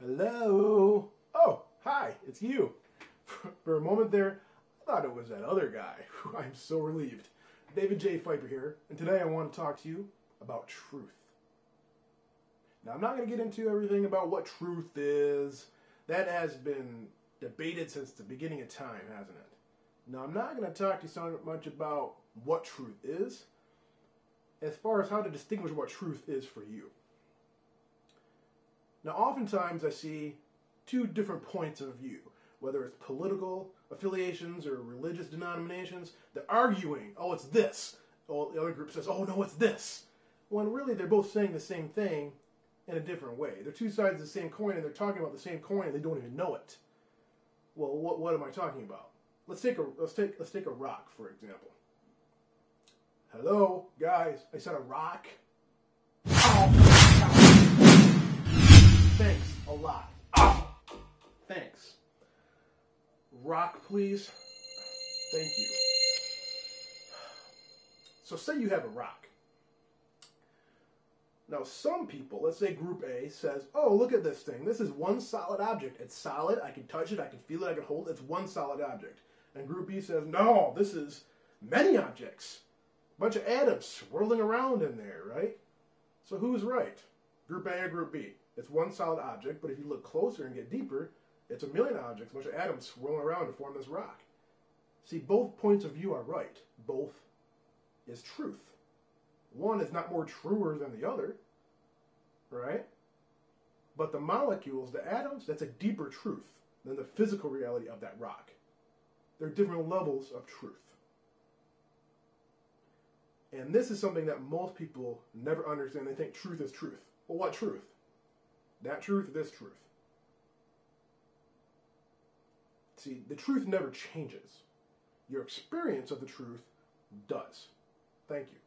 Hello? Oh, hi, it's you. For a moment there, I thought it was that other guy. I'm so relieved. David J. Pfeiffer here, and today I want to talk to you about truth. Now, I'm not going to get into everything about what truth is. That has been debated since the beginning of time, hasn't it? Now, I'm not going to talk to you so much about what truth is, as far as how to distinguish what truth is for you. Now, oftentimes I see two different points of view, whether it's political affiliations or religious denominations. They're arguing, oh, it's this. Oh, the other group says, oh, no, it's this. When really they're both saying the same thing in a different way. They're two sides of the same coin, and they're talking about the same coin, and they don't even know it. Well, what am I talking about? Let's take a rock, for example. Hello, guys. I said a rock. Thanks a lot. Thanks. Rock, please. Thank you. So say you have a rock. Now some people, let's say group A, says, oh, look at this thing. This is one solid object. It's solid. I can touch it. I can feel it. I can hold it. It's one solid object. And group B says, no, this is many objects. A bunch of atoms swirling around in there, right? So who's right? Group A or group B? It's one solid object, but if you look closer and get deeper, it's a million objects, a bunch of atoms swirling around to form this rock. See, both points of view are right. Both is truth. One is not more truer than the other, right? But the molecules, the atoms, that's a deeper truth than the physical reality of that rock. They're different levels of truth. And this is something that most people never understand. They think truth is truth. Well, what truth? That truth, this truth. See, the truth never changes. Your experience of the truth does. Thank you.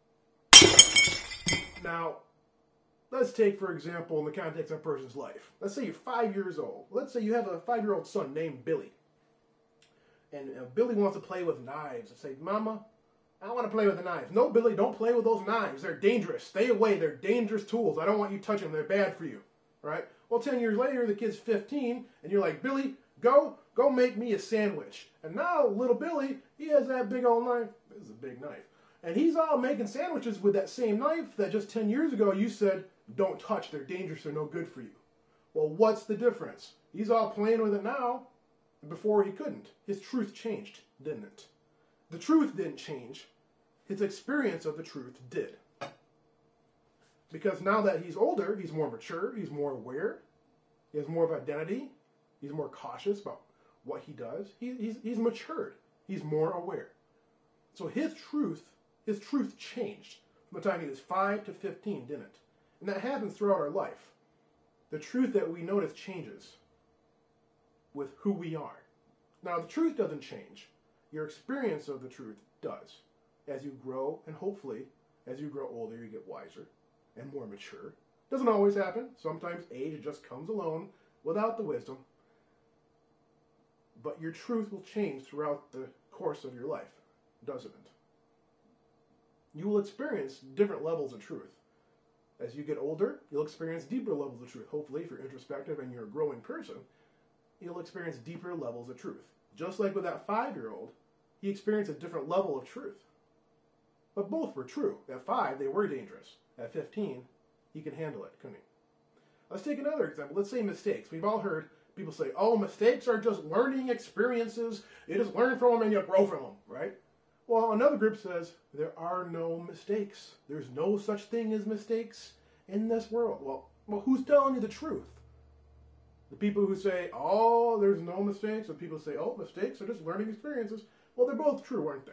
Now, let's take, for example, in the context of a person's life. Let's say you're 5 years old. Let's say you have a 5-year-old son named Billy. And Billy wants to play with knives. And say, Mama, I don't want to play with the knives. No, Billy, don't play with those knives. They're dangerous. Stay away. They're dangerous tools. I don't want you touching them. They're bad for you. Right? Well, 10 years later, the kid's 15, and you're like, Billy, go make me a sandwich. And now, little Billy, he has that big old knife. This is a big knife. And he's all making sandwiches with that same knife that just 10 years ago you said, don't touch, they're dangerous, they're no good for you. Well, what's the difference? He's all playing with it now, and before he couldn't. His truth changed, didn't it? The truth didn't change. His experience of the truth did. Because now that he's older, he's more mature, he's more aware, he has more of identity, he's more cautious about what he does. He's matured, he's more aware. So his truth changed from the time he was 5 to 15, didn't it? And that happens throughout our life. The truth that we notice changes with who we are. Now, the truth doesn't change. Your experience of the truth does. As you grow, and hopefully, as you grow older, you get wiser and more mature. Doesn't always happen. Sometimes age just comes alone without the wisdom. But your truth will change throughout the course of your life, doesn't it? You will experience different levels of truth. As you get older, you'll experience deeper levels of truth. Hopefully, if you're introspective and you're a growing person, you'll experience deeper levels of truth. Just like with that 5-year-old, he experienced a different level of truth. But both were true. At 5, they were dangerous. At 15, he could handle it, couldn't he? Let's take another example. Let's say mistakes. We've all heard people say, oh, mistakes are just learning experiences. You just learn from them and you grow from them, right? Well, another group says, there are no mistakes. There's no such thing as mistakes in this world. Well, who's telling you the truth? The people who say, oh, there's no mistakes, or people who say, oh, mistakes are just learning experiences. Well, they're both true, aren't they?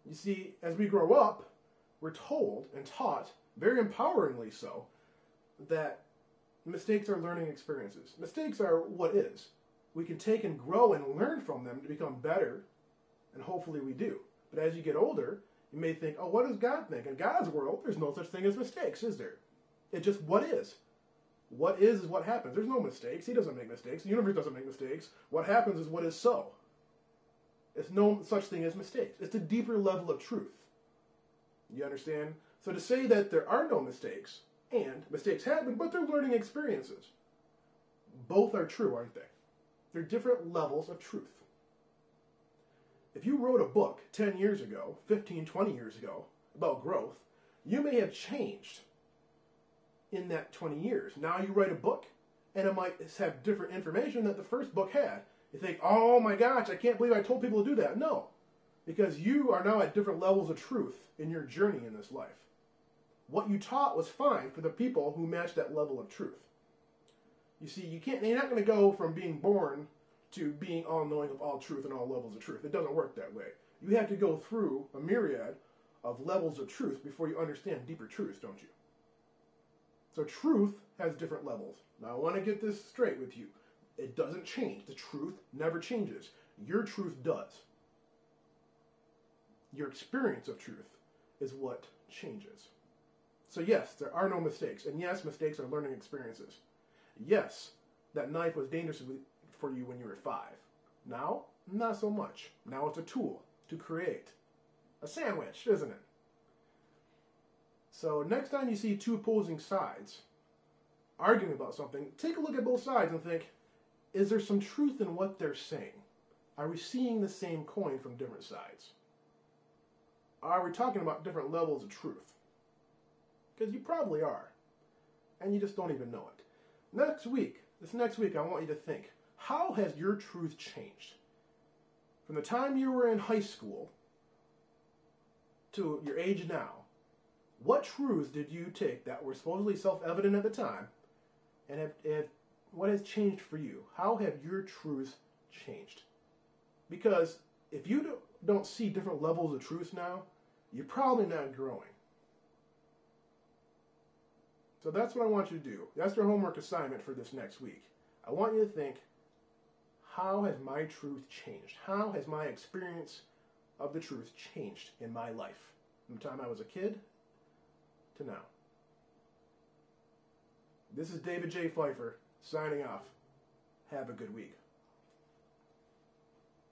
You see, as we grow up, we're told and taught, very empoweringly so, that mistakes are learning experiences. Mistakes are what is. We can take and grow and learn from them to become better, and hopefully we do. But as you get older, you may think, oh, what does God think? In God's world, there's no such thing as mistakes, is there? It's just what is. What is what happens. There's no mistakes. He doesn't make mistakes. The universe doesn't make mistakes. What happens is what is so. There's no such thing as mistakes. It's a deeper level of truth. You understand? So to say that there are no mistakes And mistakes happen, but they're learning experiences. Both are true, aren't they? They're different levels of truth. If you wrote a book 10 years ago, 15, 20 years ago, about growth, you may have changed in that 20 years. Now you write a book, and it might have different information that the first book had. You think, oh my gosh, I can't believe I told people to do that. No, because you are now at different levels of truth in your journey in this life. What you taught was fine for the people who matched that level of truth. You see, you're not going to go from being born to being all-knowing of all truth and all levels of truth. It doesn't work that way. You have to go through a myriad of levels of truth before you understand deeper truths, don't you? So truth has different levels. Now, I want to get this straight with you. It doesn't change. The truth never changes. Your truth does. Your experience of truth is what changes. So yes, there are no mistakes. And yes, mistakes are learning experiences. Yes, that knife was dangerous for you when you were 5. Now, not so much. Now it's a tool to create a sandwich, isn't it? So next time you see two opposing sides arguing about something, take a look at both sides and think, is there some truth in what they're saying? Are we seeing the same coin from different sides? Are we talking about different levels of truth? Because you probably are. And you just don't even know it. This next week, I want you to think, how has your truth changed? From the time you were in high school to your age now, what truths did you take that were supposedly self-evident at the time, and what has changed for you? How have your truths changed? Because if you don't see different levels of truth now, you're probably not growing. So that's what I want you to do. That's your homework assignment for this next week. I want you to think, how has my truth changed? How has my experience of the truth changed in my life? From the time I was a kid to now. This is David J. Pfeiffer signing off. Have a good week.